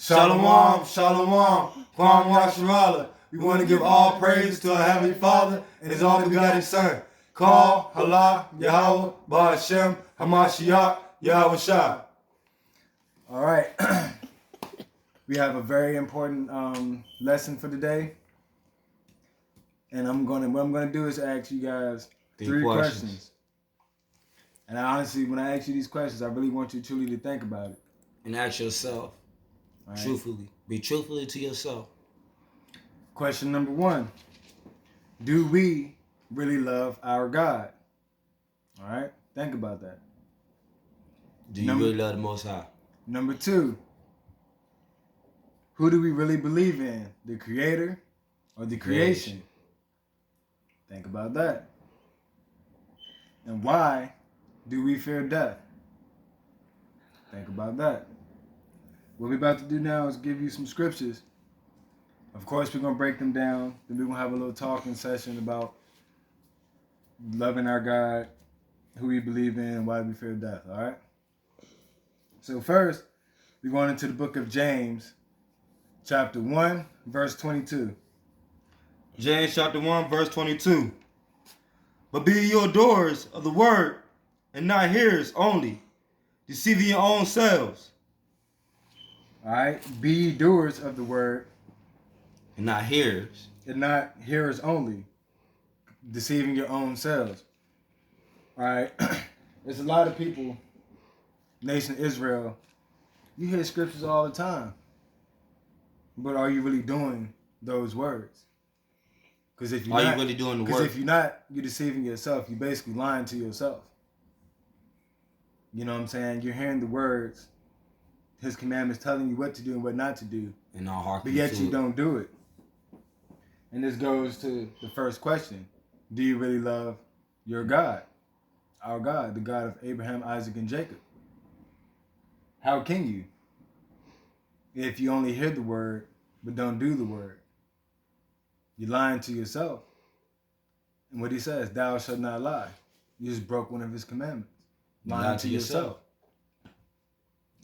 Shalom, shalom, Kwam Yasharala. We want to give all praise to our Heavenly Father and His only begotten Son. Call, Allah, Yahweh, Ba'ashem, Hamashiach, Yahweh Shah. All right. We have a very important lesson for today. And what I'm gonna do is ask you guys three questions. And honestly, when I ask you these questions, I really want you truly to think about it. And ask yourself, right, truthfully. Be truthfully to yourself. Question number 1. Do we really love our God? All right? Think about that. Do you really love the Most High? Number 2. Who do we really believe in? The Creator or the creation? Think about that. And why do we fear death? Think about that. What we're about to do now is give you some scriptures. Of course, we're going to break them down. Then we're going to have a little talking session about loving our God, who we believe in, and why we fear death. All right? So first, we're going into the book of James, chapter 1, verse 22. James chapter 1, verse 22. But be ye doers of the word, and not hearers only, deceiving your own selves. All right? Be ye doers of the word. And not hearers. And not hearers only, deceiving your own selves. All right? There's a lot of people, nation Israel, you hear scriptures all the time. But are you really doing those words? Because if you're you really doing the work? Because if you're not, you're deceiving yourself. You're basically lying to yourself. You know what I'm saying? You're hearing the words, His commandments telling you what to do and what not to do. And not hearken but yet to you it. don't do it. And this goes to the first question. Do you really love your God? Our God, the God of Abraham, Isaac, and Jacob. How can you? If you only hear the word, but don't do the word. You're lying to yourself. And what He says, thou shalt not lie. You just broke one of His commandments. Lying to yourself.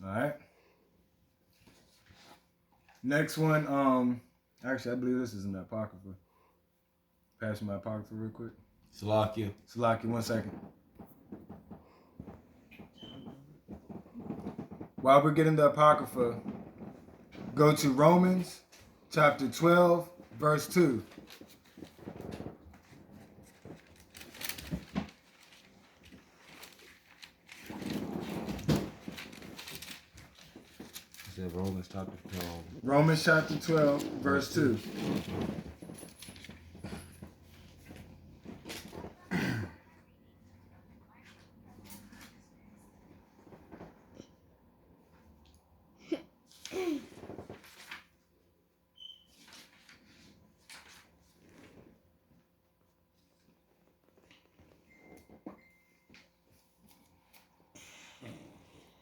All right. Next one, actually, I believe this is in the Apocrypha. Pass me my Apocrypha real quick. Salakia. Salakia, 1 second. While we're getting the Apocrypha, go to Romans chapter 12, verse 2. Romans chapter 12. Romans chapter 12, verse 2.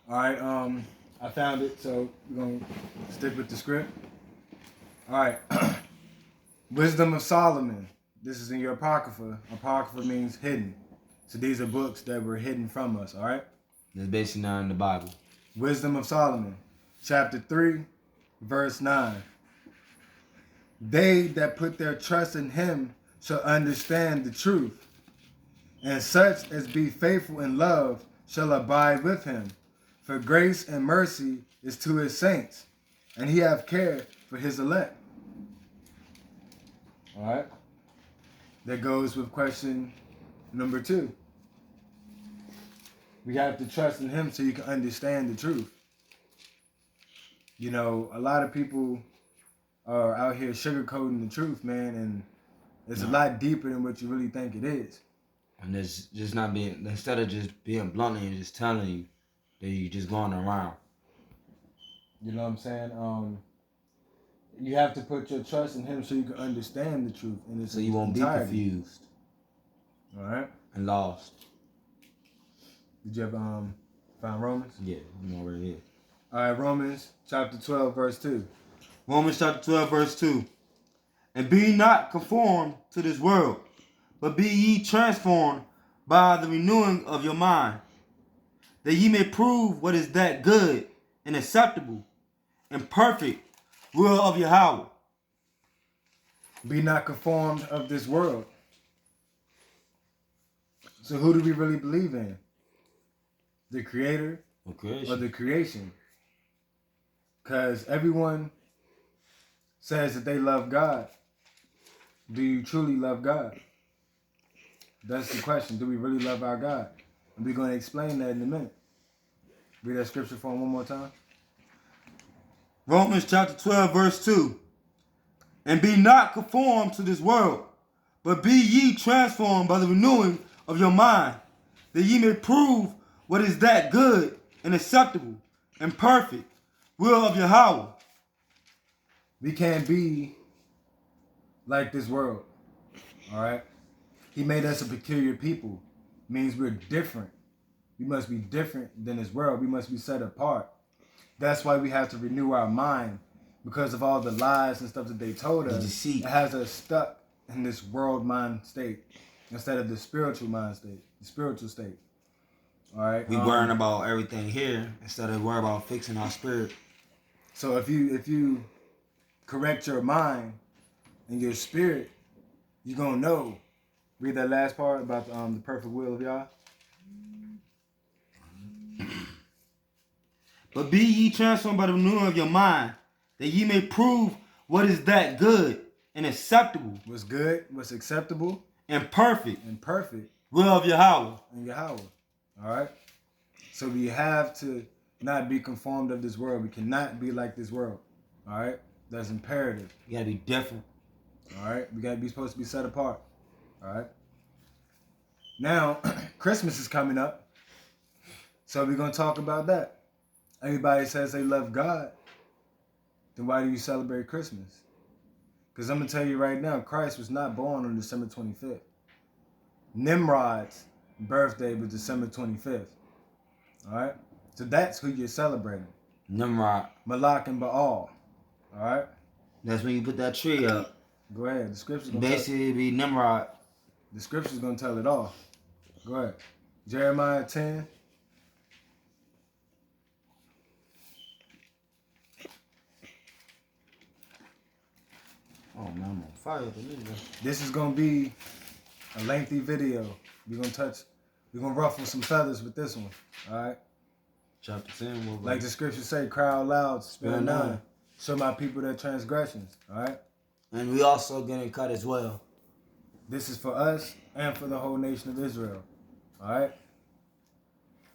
All right, I found it, so we're going to stick with the script. All right. Wisdom of Solomon. This is in your Apocrypha. Apocrypha means hidden. So these are books that were hidden from us, all right? That's basically not in the Bible. Wisdom of Solomon, chapter 3, verse 9. They that put their trust in Him shall understand the truth, and such as be faithful in love shall abide with Him. For grace and mercy is to His saints, and He hath care for His elect. All right. That goes with question number 2. We have to trust in Him so you can understand the truth. You know, a lot of people are out here sugarcoating the truth, man, and it's a lot deeper than what you really think it is. And it's just not being, instead of just being blunt and just telling you, that you just going around. You know what I'm saying? You have to put your trust in Him so you can understand the truth. And so you won't be confused. All right. And lost. Did you ever find Romans? Yeah, I'm already here. All right, Romans chapter 12, verse 2. Romans chapter 12, verse 2. And be not conformed to this world, but be ye transformed by the renewing of your mind, that ye may prove what is that good and acceptable and perfect will of Yahweh. Be not conformed of this world. So who do we really believe in? The Creator or the creation? Because everyone says that they love God. Do you truly love God? That's the question. Do we really love our God? And we're going to explain that in a minute. Read that scripture for him one more time. Romans chapter 12, verse 2. And be not conformed to this world, but be ye transformed by the renewing of your mind, that ye may prove what is that good and acceptable and perfect will of Yahweh. We can't be like this world. All right? He made us a peculiar people. Means we're different. We must be different than this world. We must be set apart. That's why we have to renew our mind, because of all the lies and stuff that they told us. Deceit. It has us stuck in this world mind state instead of the spiritual mind state, the spiritual state. All right. We worrying about everything here instead of worrying about fixing our spirit. So if you correct your mind and your spirit, you're gonna know. Read that last part about the perfect will of Yah. But be ye transformed by the renewing of your mind, that ye may prove what is that good and acceptable What's good, what's acceptable, and perfect and perfect will of Yahweh. in Yahweh. All right. So we have to not be conformed of this world. We cannot be like this world. All right. That's imperative. You gotta be different. All right. We gotta be supposed to be set apart. All right. Now, Christmas is coming up, so we're gonna talk about that. Everybody says they love God. Then why do you celebrate Christmas? Because I'm gonna tell you right now, Christ was not born on December 25th. Nimrod's birthday was December 25th. All right. So that's who you're celebrating. Nimrod. Malak and Baal. All right. That's when you put that tree up. Go ahead. The scripture's gonna Basically, it'd be Nimrod. the scripture's gonna tell it all. Go ahead. Jeremiah 10. Oh man, I'm on fire. This is gonna be a lengthy video. We're gonna ruffle some feathers with this one. All right. Chapter 10. Like the scriptures say, cry out loud, spare Spare none. none. Show my people their transgressions. All right. And we also getting cut as well. This is for us and for the whole nation of Israel. All right.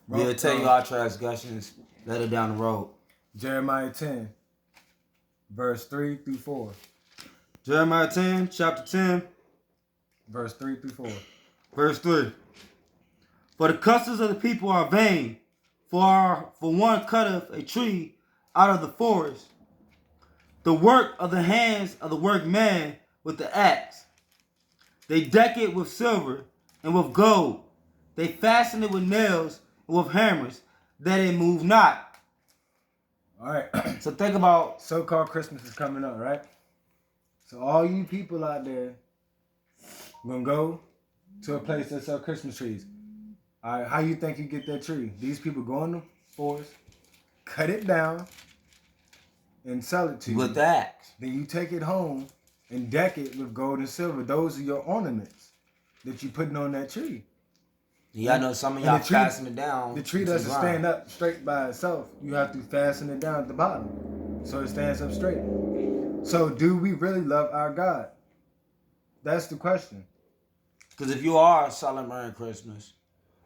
We'll tell you our transgressions later down the road. Jeremiah 10, verse 3 through 4. Jeremiah 10, chapter 10, Verse 3 through 4. verse 3. For the customs of the people are vain, for one cutteth a tree out of the forest, the work of the hands of the workman with the axe. They deck it with silver and with gold. They fasten it with nails and with hammers, that it move not. All right. So think about So-called Christmas is coming up, right? So all you people out there gonna go to a place that sell Christmas trees. All right, how you think you get that tree? These people go in the forest, cut it down, and sell it to you. with the axe. Then you take it home and deck it with gold and silver. Those are your ornaments that you putting on that tree. Yeah, I know some of And y'all the tree- fasten it down. The tree to doesn't ground. stand up straight by itself. You have to fasten it down at the bottom so it stands up straight. So do we really love our God? That's the question. Because if you are celebrating Christmas,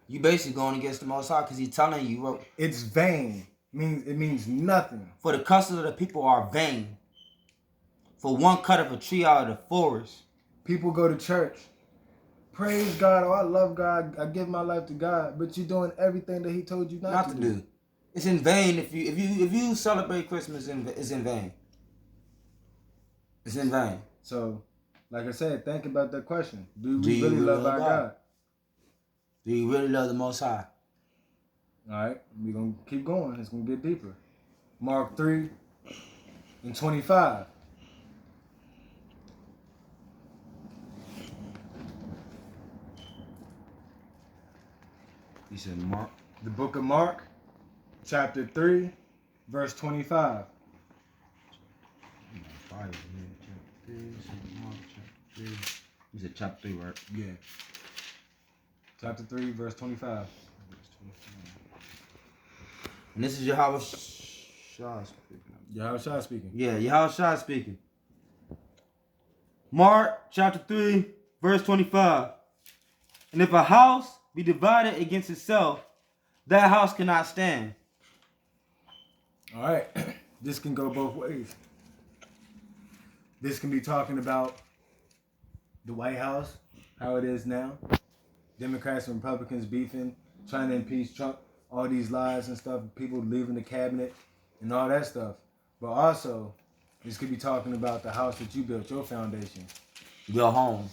you basically going against the Most High because he's telling you, It's vain. It means nothing. for the customs of the people are vain. For one cut of a tree out of the forest. People go to church. Praise God. Oh, I love God. I give my life to God. But you're doing everything that He told you not to do. It's in vain if you celebrate Christmas. It's in vain. It's in vain. So, like I said, think about that question. Do Do we you really really love love our God? God? Do you really love the Most High? All right, we're going to keep going. It's going to get deeper. Mark 3 and 25. He said, Mark. The book of Mark, chapter 3, verse 25. fire. Man. Chapter 3, Mark chapter 3. You said chapter 3, right? Yeah. Chapter 3, verse 25. And this is Yahweh Shah speaking. Yahushua speaking. Yeah, Yahweh Shah speaking. Mark chapter 3, verse 25. And if a house be divided against itself, that house cannot stand. All right. This can go both ways. This can be talking about the White House, how it is now. Democrats and Republicans beefing, trying to impeach Trump, all these lies and stuff, people leaving the cabinet and all that stuff. But also, this could be talking about the house that you built, your foundation. Your home.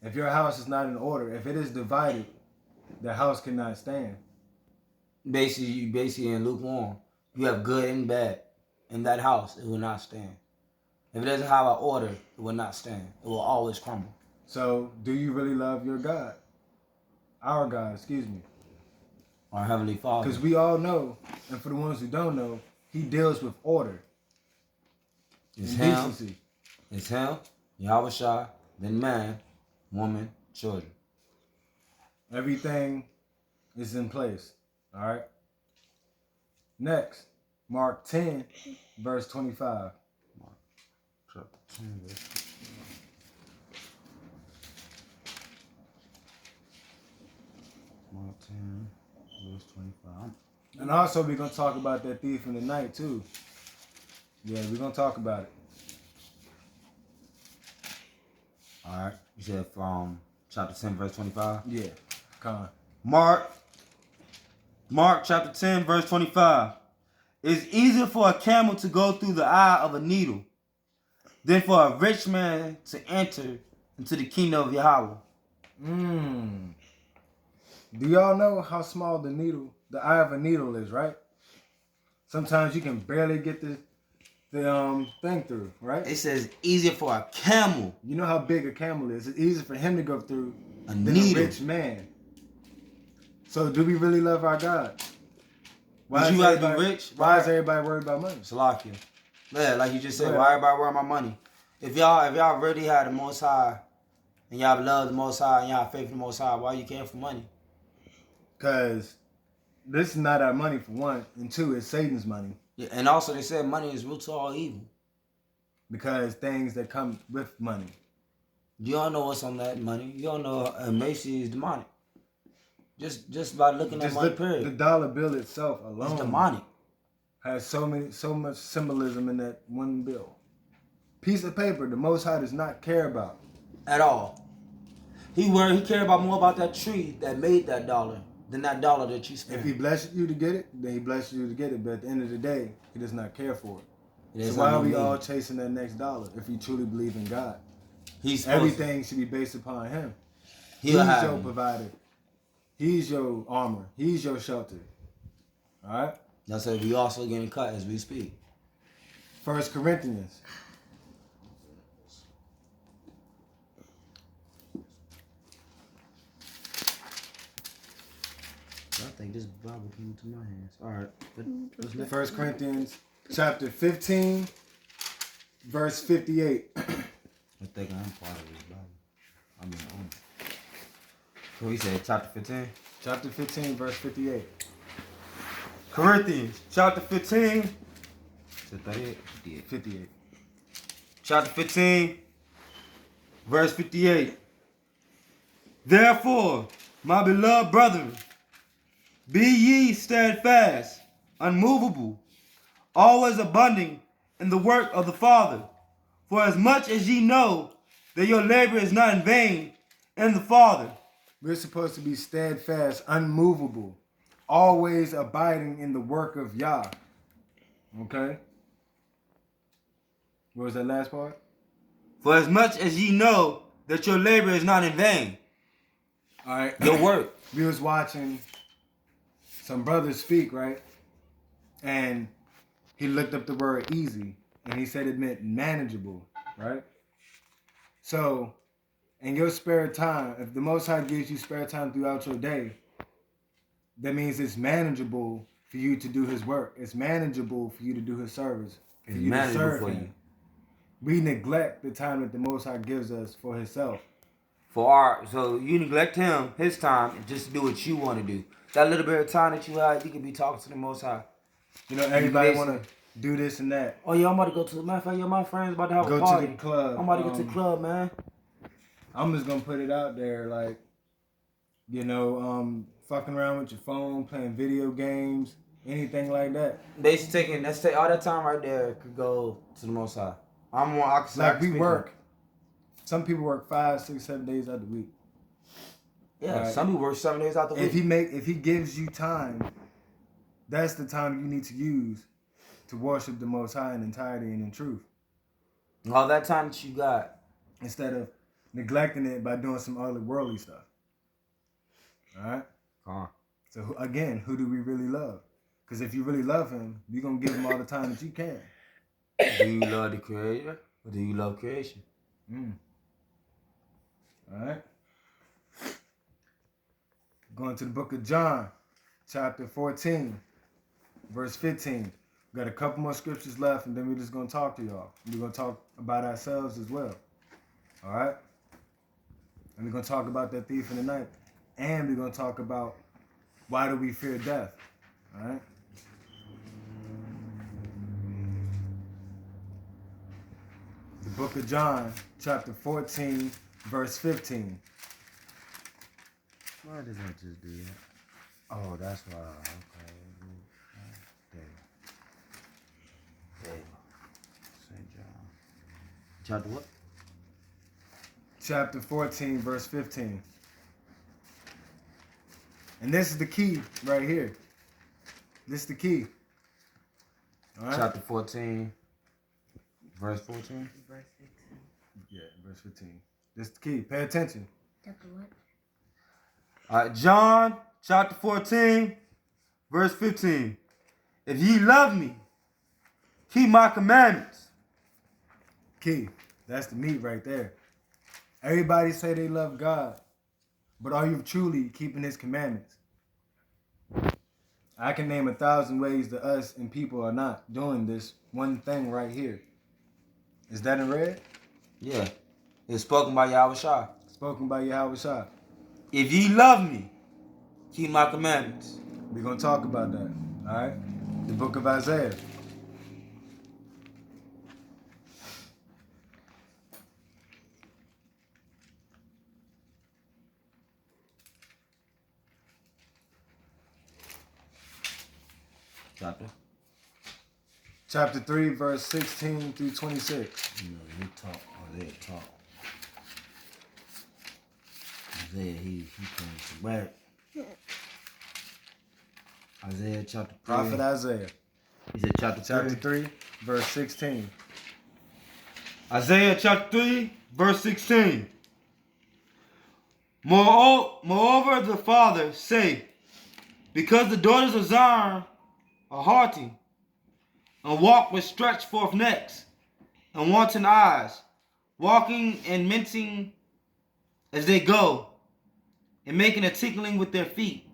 If your house is not in order, if it is divided, the house cannot stand. Basically in lukewarm. You have good and bad. In that house, it will not stand. If it doesn't have an order, it will not stand. It will always crumble. So, do you really love your God? Our God, excuse me. Our Heavenly Father. Because we all know, and for the ones who don't know, He deals with order It's and Him. decency. It's Him, Yahweh Shah, then man, woman, children. Everything is in place. All right. Next, Mark 10, verse 25. Mark chapter 10, verse 25. Mark 10, verse 25. And also, we're going to talk about that thief in the night, too. Yeah, we're going to talk about it. Alright. You said from chapter 10, verse 25? Yeah, Con. Mark chapter 10, verse 25. It's easier for a camel to go through the eye of a needle than for a rich man to enter into the kingdom of Yahweh. Do y'all know how small the eye of a needle is, right? Sometimes you can barely get the thing through, right? It says easier for a camel. You know how big a camel is. It's easier for him to go through than needle. a rich man. So do we really love our God? Would you rather be rich? Why is everybody worried about money? Salakia. Yeah, like you just said, Yeah. why everybody worry about money? If y'all really had the Most High and y'all love the Most High and y'all faith in the Most High, why you care for money? Because this is not our money, for one. And two, it's Satan's money. Yeah, and also they said money is root to all evil. Because things that come with money. You don't know what's on that money. You don't know Macy is demonic. Just by looking at money, period. The dollar bill itself alone It's demonic. has so much symbolism in that one bill. Piece of paper the Most High does not care about. At all. He cared about more about that tree that made that dollar than that dollar that you spent. If he blesses you to get it, then he blesses you to get it. But at the end of the day, he does not care for it. So why are we all chasing that next dollar if we truly believe in God? Everything should be based upon Him. He's your provider. He's your armor. He's your shelter. All right? That's why we also getting cut as we speak. 1 Corinthians. I think this Bible came into my hands. All right. 1 Corinthians chapter 15, verse 58. I think I'm part of this Bible. I mean, so he said chapter 15? Chapter 15, verse 58. Corinthians, chapter 15. Is it 38? 58. Chapter 15, verse 58. Therefore, my beloved brethren, be ye steadfast, unmovable, always abounding in the work of the Father. For as much as ye know that your labor is not in vain in the Father. We're supposed to be steadfast, unmovable, always abiding in the work of Yah. Okay? What was that last part? For as much as ye know that your labor is not in vain. All right. Your work. We was watching some brothers speak, right? And he looked up the word easy, and he said it meant manageable, right? So, in your spare time, if the Most High gives you spare time throughout your day, that means it's manageable for you to do His work. It's manageable for you to do His service. For It's you to manageable serve for Him. you. we neglect the time that the Most High gives us for Himself. So you neglect him, his time, and just do what you want to do. That little bit of time that you have, you can be talking to the Most High. You know, everybody want to do this and that. Oh yeah, I'm about to go to the matter of fact, yo, my friends about to have a Go party. to the club. I'm about to go to the club, man. I'm just gonna put it out there, like, you know, fucking around with your phone, playing video games, anything like that. Let's take all that time right there could go to the Most High. Like we work. Some people work 5, 6, 7 days out of the week. Yeah, right? some people work 7 days out the week. If he gives you time, that's the time you need to use to worship the Most High in entirety and in truth. All that time that you got. Instead of neglecting it by doing some other worldly stuff. All right? So again, who do we really love? Because if you really love him, you're going to give him all the time that you can. Do you love the Creator or do you love creation? All right? Going to the book of John, chapter 14, verse 15. We got a couple more scriptures left, and then we're just going to talk to y'all. We're going to talk about ourselves as well. All right? And we're going to talk about that thief in the night. And we're going to talk about why do we fear death. All right? The book of John, chapter 14, verse 15. Why does that just do that? Oh, that's why. Okay. There. St. John. Chapter what? Chapter 14, verse 15. And this is the key right here. This is the key. All right? Chapter 14, verse 14? Verse 15. Yeah, verse 15. This is the key. Pay attention. Chapter what? All right, John chapter 14, verse 15. If ye love me, keep my commandments. Key. That's the meat right there. Everybody say they love God, but are you truly keeping his commandments? I can name 1,000 ways that us and people are not doing this one thing right here. Is that in red? Yeah. It's spoken by Yahweh Shai. Spoken by Yahweh Shai. If ye love me, keep my commandments. We're going to talk about that. All right? The book of Isaiah. Chapter 3, verse 16 through 26. You know, he talk. Isaiah talk. Isaiah, he comes back. Isaiah chapter 3. Prophet Isaiah. He said chapter 3, verse 16. Isaiah chapter 3, verse 16. Moreover, the Father say, because the daughters of Zion are haughty, and walk with stretched forth necks, and wanton eyes, walking and mincing as they go, and making a tickling with their feet.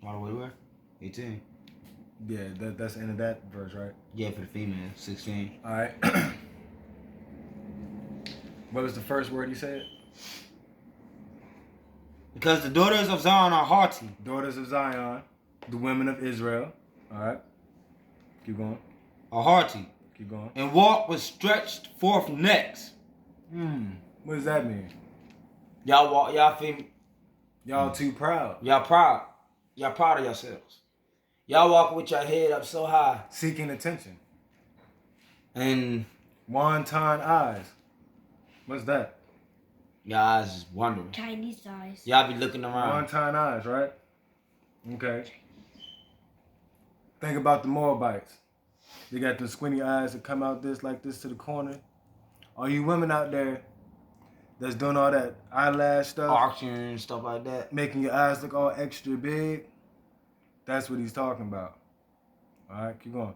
All the way to where? 18. Yeah, that's the end of that verse, right? Yeah, for the female, 16. All right. What was the first word you said? Because the daughters of Zion are haughty. Daughters of Zion, the women of Israel. All right. Keep going. Are haughty. Keep going. And walk with stretched forth necks. What does that mean? Y'all walk, y'all feel, Y'all too proud. y'all proud. Y'all proud of yourselves. Y'all walk with your head up so high. Seeking attention. And Wanton eyes. What's that? y'all eyes just wondering. Chinese eyes. Y'all be looking around. Wanton eyes, right? Okay. Think about the Moabites. They got the squinty eyes that come out like this to the corner. All you women out there that's doing all that eyelash stuff, Auction and stuff like that. making your eyes look all extra big, that's what he's talking about. All right, keep going.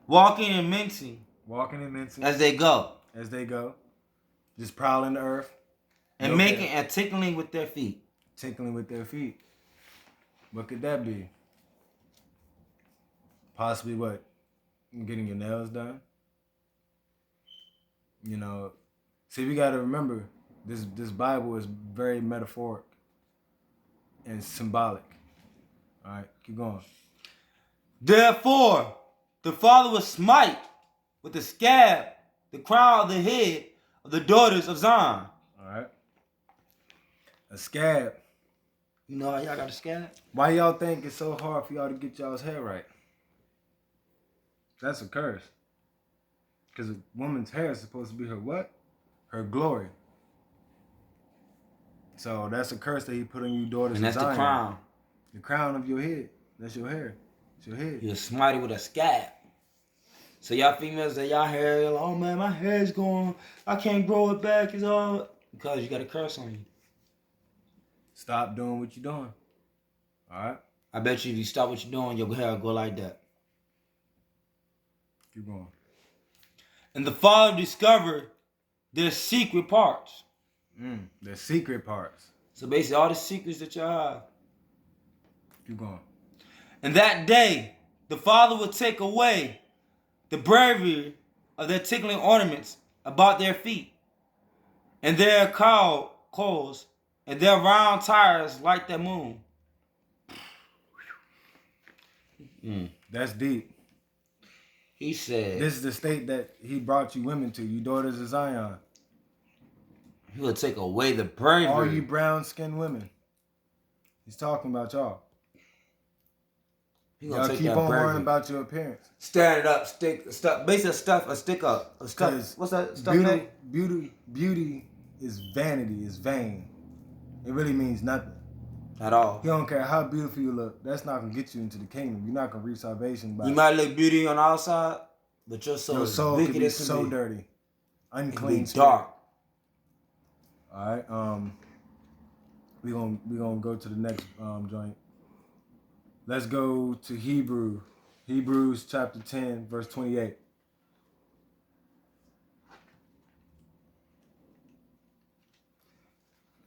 Walking and mincing Walking and mincing as they go. as they go. Just prowling the earth. And making and tickling with their feet. Tinkling with their feet. What could that be? Possibly what? Getting your nails done? You know, see, we got to remember this Bible is very metaphoric and symbolic. All right, keep going. Therefore, the father will smite with the scab the crown of the head of the daughters of Zion. All right. A scab. You know how y'all got a scab? Why y'all think it's so hard for y'all to get y'all's hair right? That's a curse. Because a woman's hair is supposed to be her what? Her glory. So that's a curse that he put on you daughters And that's of Zion. the crown. The crown of your head. That's your hair. It's your head. You'll smite it with a scab. So y'all females that y'all hair, you're like, oh man, my hair's gone. I can't grow it back. It's all because you got a curse on you. Stop doing what you're doing. All right? I bet you if you stop what you're doing, your hair will go like that. Keep going. And the father discovered their secret parts. The secret parts. So basically all the secrets that y'all have. Keep going. And that day, the father would take away the bravery of their tickling ornaments about their feet, and their coals, and their round tires like the moon. That's deep. He said, This is the state that he brought you women to, you daughters of Zion. he will take away the bravery. All you brown-skinned women. He's talking about y'all. He gonna Y'all take keep that on bravery. worrying about your appearance. Stand it up, stuff. Basically, a stick up, a stuff. 'Cause What's that stuff? Beauty is vanity, is vain. It really means nothing. At all. He don't care how beautiful you look. That's not gonna get you into the kingdom. You're not gonna reach salvation by You might look beauty on the outside, but your soul, your soul is could wicked be as can so be. dirty, It can unclean, be spirit. dark. All right. We gonna go to the next joint. Let's go to Hebrews chapter 10, verse 28.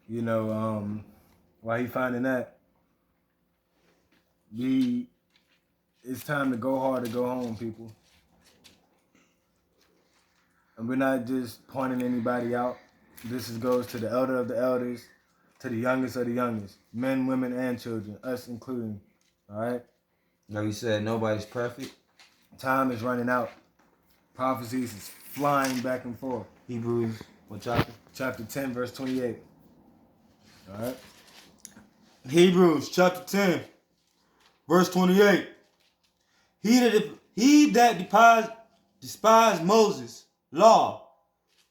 You know, while he finding that, it's time to go hard to go home, people. And we're not just pointing anybody out. This goes to the elder of the elders, to the youngest of the youngest, men, women, and children, us including. All right? Like you said, nobody's perfect. Time is running out. Prophecies is flying back and forth. Hebrews, what chapter? Chapter 10, verse 28. All right? Hebrews chapter 10, verse 28. He that despised Moses' law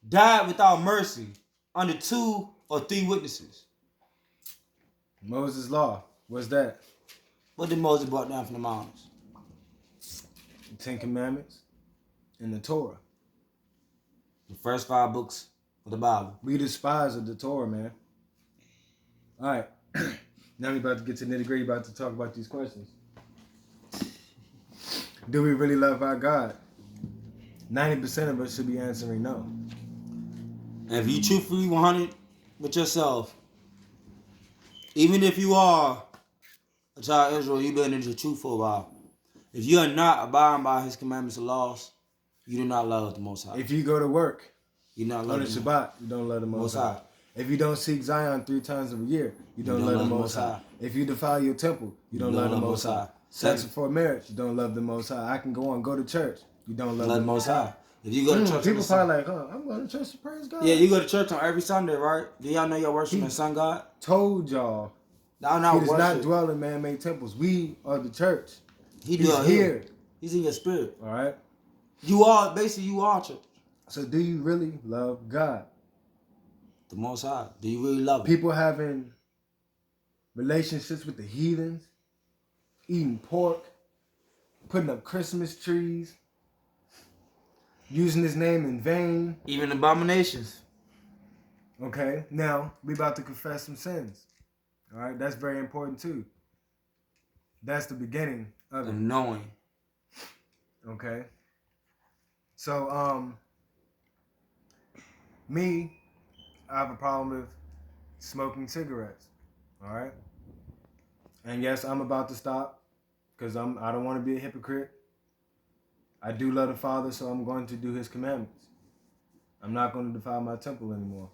died without mercy under 2 or 3 witnesses. Moses' law. What's that? What did Moses brought down from the mountains? The 10 Commandments and the Torah. The first 5 books of the Bible. We despise the Torah, man. All right. Now we're about to get to the nitty-gritty, about to talk about these questions. Do we really love our God? 90% of us should be answering no. And if you truthfully 100 with yourself, even if you are a child of Israel, you've been in the truth for a while. If you are not abiding by his commandments and laws, you do not love the Most High. If you go to work You not on love the the Shabbat, you don't love the Most High. If you don't seek Zion 3 times a year, you don't love the Most High. If you defile your temple, you don't love the Most High. Sex before marriage, you don't love the Most High. I can go on, go to church, you don't love the Most High. If you go to church, People probably like, I'm going to church to praise God. yeah, you go to church on every Sunday, right? Do y'all know you're worshiping the sun God? Told y'all, No, he not does worship. not dwell in man-made temples. We are the church. He He's dwell here. He's in your spirit. All right. You are church. So do you really love God? The Most High. Do you really love him? People having relationships with the heathens, eating pork, putting up Christmas trees, using his name in vain. Even abominations. Okay, now we about to confess some sins. All right, that's very important too. That's the beginning of it. And knowing. Okay. So, me, I have a problem with smoking cigarettes. All right. And yes, I'm about to stop because I don't want to be a hypocrite. I do love the Father, so I'm going to do His commandments. I'm not going to defile my temple anymore.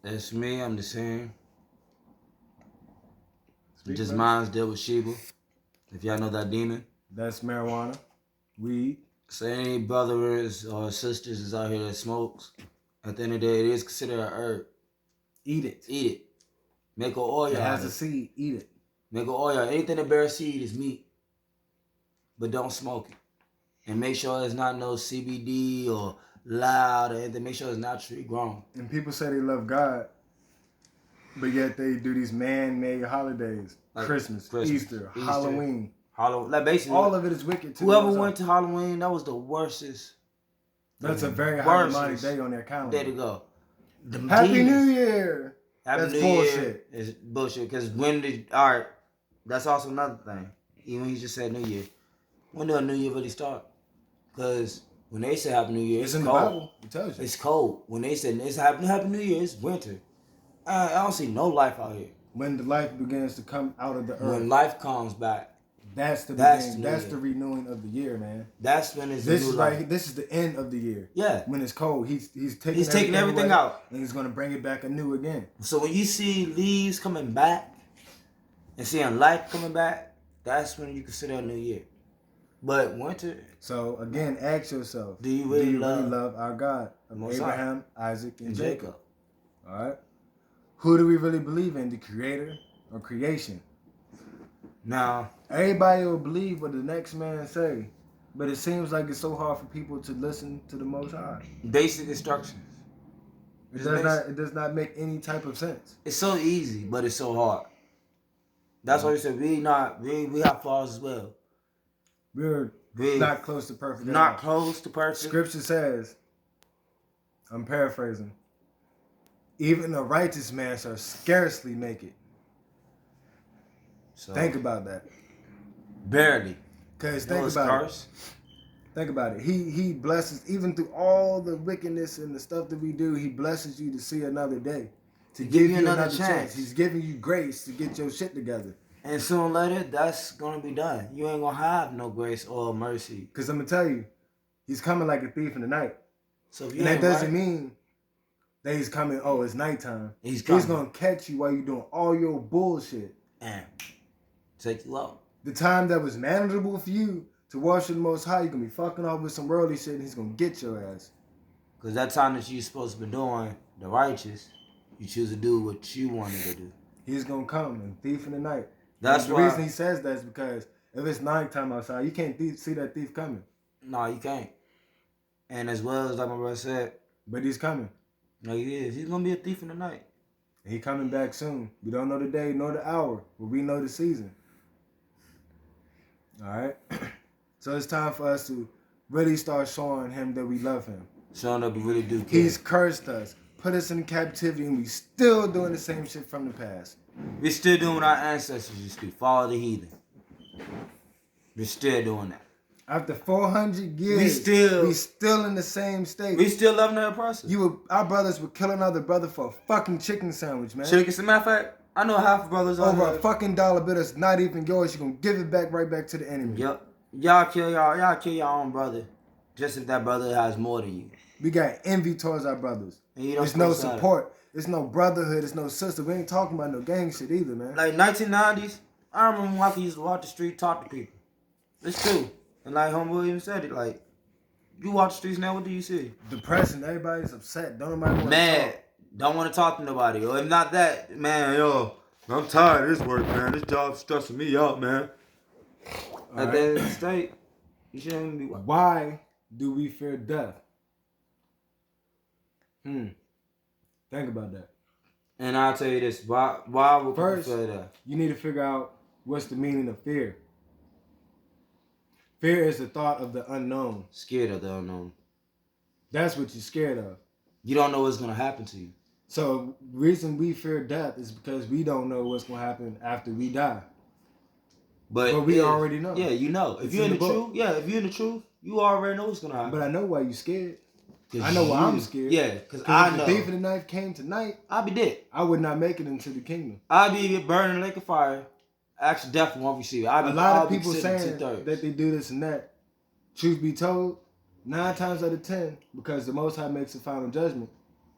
That's me. I'm the same. Speak, Just brother. mine's deal with Sheba. If y'all know that demon. That's marijuana, weed. So any brothers or sisters is out here that smokes, at the end of the day, it is considered a herb. Eat it. Eat it. Make an oil It out has of a it. seed. Eat it. Make an oil. Anything that bears seed is meat. But don't smoke it. And make sure it's not no CBD or loud or anything. Make sure it's naturally grown. And people say they love God, but yet they do these man-made holidays. Like Christmas, Easter, Halloween. Like basically, All of it is wicked. To whoever the went to Halloween, that was the worstest. That's a very high demonic Worstest day on their calendar. Day to go. Them Happy demons. New Year. Happy That's New bullshit. Year is bullshit. Because when did, alright, that's also another thing. Even when you just said New Year. When did a New Year really start? Because when they say Happy New Year, It's it's in the cold. Bible. It tells you. It's cold. When they say it's Happy New Year, it's winter. I don't see no life out here. When the life begins to come out of the earth. When life comes back, That's the That's beginning. the That's year. the renewing of the year, man. that's when it's This the new is life. like this is the end of the year. Yeah. When it's cold, he's taking He's taking everything away, out. and he's gonna bring it back anew again. So when you see leaves coming back and seeing life coming back, that's when you consider a new year. But winter, So again, ask yourself: Do you really love love our God of Most High? Abraham, Isaac, and and Jacob? Jacob. All right. Who do we really believe in? The Creator or creation? Now, Everybody will believe what the next man say, but it seems like it's so hard for people to listen to the Most High. basic instructions. It does not make any type of sense. It's so easy, but it's so hard. That's why we said we have flaws as well. We're We not close to perfect. at not all. close to perfect. Scripture says, I'm paraphrasing, even a righteous man shall scarcely make it. So, Think about that. barely. Because You know think what's about it. cursed? Think about it. He blesses, even through all the wickedness and the stuff that we do, he blesses you to see another day. To give you another chance. He's giving you grace to get your shit together. And soon or later, that's gonna be done. You ain't gonna have no grace or mercy. Because I'm going to tell you, he's coming like a thief in the night. So if you And that ain't doesn't right, mean that he's coming, oh, it's nighttime. He's He's coming. going to catch you while you're doing all your bullshit. and take you out. The time that was manageable for you to worship the Most High, you're going to be fucking off with some worldly shit and he's going to get your ass. Because that time that you supposed to be doing the righteous, you choose to do what you wanted to do. He's going to come and thief in the night. That's the why. reason he says that is because if it's nighttime outside, you can't see that thief coming. No, you can't. And as well as like my brother said, But he's coming. no, he is. He's gonna be a thief in the night. He coming back soon. We don't know the day nor the hour, but we know the season. All right? So it's time for us to really start showing him that we love him. Showing up, we really do care. He's cursed us, put us in captivity, and we still doing the same shit from the past. We're still doing what our ancestors used to do. Follow the heathen. We're still doing that. After 400 years, We still in the same state. We still loving the oppressor. Our brothers were killing other brother for a fucking chicken sandwich, man. Chicken, as a matter of fact, I know half of brothers out Over here. a fucking dollar bill that's not even yours. You're gonna give it back right back to the enemy. Yep. Y'all kill your own brother. Just if that brother has more than you. We got envy towards our brothers. And you don't There's no supposed to have it. support. There's no brotherhood. There's no sister. We ain't talking about no gang shit either, man. Like 1990s, I remember when I used to walk the street, talk to people. It's true. And like Homeboy even said it, like, you walk the streets now, what do you see? Depression. Everybody's upset. Don't nobody want to Mad. talk. Don't want to talk to nobody. Or if not that, man, yo, I'm tired of this work, man. This job's stressing me out, man. At the end of the state, you shouldn't even be. Why do we fear death? Think about that. And I'll tell you this, why would people First, feel that? you need to figure out what's the meaning of fear. Fear is the thought of the unknown. Scared of the unknown. That's what you're scared of. You don't know what's going to happen to you. So, reason we fear death is because we don't know what's going to happen after we die. But we already know. Yeah, you know. If It's you're in in the the book. truth, if you're in the truth, you already know what's going to happen. But I know why you scared. 'Cause I know why you- I'm scared. Yeah, because Because I if know. the thief of the knife came tonight, I'll be dead. I would not make it into the kingdom. I'll be burning in a lake of fire. Actually, definitely won't receive it. A lot of people saying that they do this and that. Truth be told, 9 times out of 10, because the Most High makes a final judgment.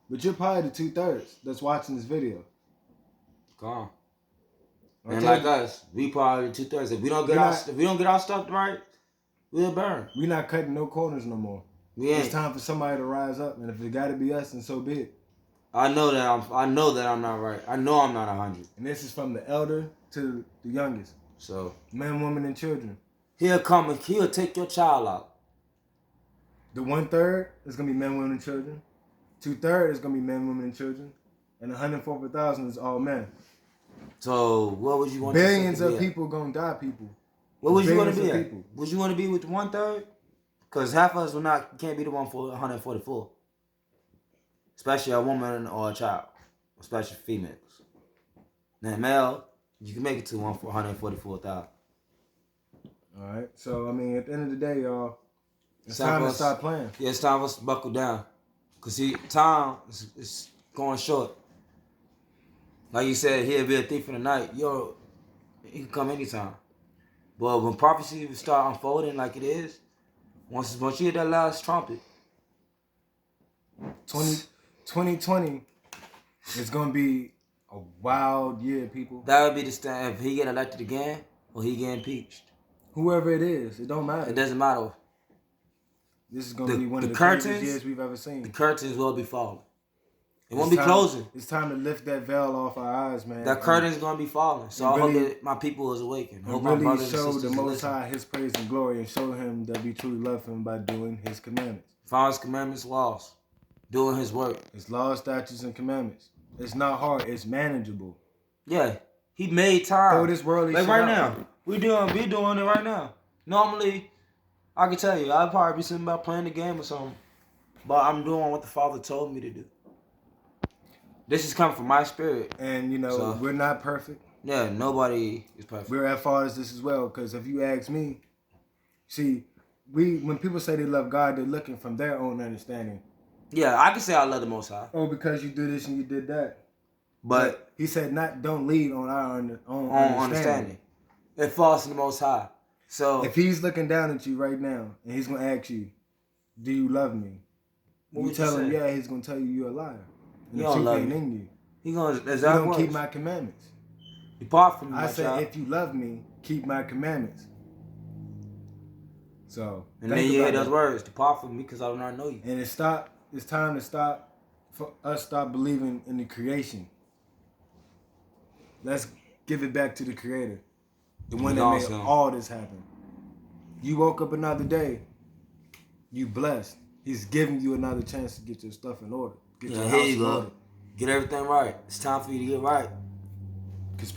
But you're probably the 2/3 that's watching this video. Come. I'll And tell like you, us, we probably 2/3. If we don't get our stuff right, we'll burn. we not cutting no corners no more. We It's ain't. time for somebody to rise up, and if it got to be us, then so be it. I know that I'm not right. I know I'm not 100. And this is from the elder to the youngest, So men, women, and children. he'll come and he'll take your child out. The 1/3 is gonna be men, women, and children. 2/3 is gonna be men, women, and children, and 104,000 is all men. So what would you want? Billions to of people gonna die. People. What would you want to billions be of at? people. Would you want to be with the 1/3? Because half of us will not can't be the one for 144. Especially a woman or a child, especially females. Now male, you can make it to 144,000. All right. So I mean, at the end of the day, y'all, it's Some time of to us- stop playing. Yeah, it's time for us to buckle down. Cause see, time is going short. Like you said, he'll be a thief in the night. Yo, he can come anytime. But when prophecy start unfolding like it is, once you hear that last trumpet, 2020 is gonna be a wild year, people. that would be the stand. If he get elected again or he get impeached, Whoever it is, it don't matter. it doesn't matter. This is gonna The- be one of the the craziest curtains- years we've ever seen. The curtains will be falling. It won't It's be time- closing. It's time to lift that veil off our eyes, man. That curtain's gonna be falling. So I really- hope that my people is awakened. I hope And my really brothers and show sisters the is Most listening. High His praise and glory, and show Him that we truly love Him by doing His commandments. Follow His commandments, laws, doing His work. His laws, statutes, and commandments. It's not hard. It's manageable. Yeah, He made time. Throw this worldly Like shit right out. now, we doing it right now. Normally, I can tell you, I'd probably be sitting about playing the game or something, but I'm doing what the Father told me to do. This is coming from my spirit. And you know, So- we're not perfect. Yeah, nobody is perfect. We're at fault as this as well. Because if you ask me, see, when people say they love God, they're looking from their own understanding. Yeah, I can say I love the Most High, Oh, because you do this and you did that. but He said, don't lead on our own on understanding. understanding, it falls to the Most High. So If He's looking down at you right now and He's gonna ask you, "Do you love me?" What You would tell you him, say? "Yeah." He's gonna tell you you're a liar. And You the don't truth love ain't me. in you. He gonna You exactly don't keep my commandments. depart from me, I my said, child. if you love me, keep my commandments. So And think then you hear about those it. words, depart from me because I do not know you. And it's time to stop for us stop believing in the creation. Let's give it back to the Creator, the one that made Awesome. all this happen. You woke up another day. You blessed. He's giving you another chance to get your stuff in order. Get Yeah, your here house you in go. order. Get everything right. It's time for you to get right.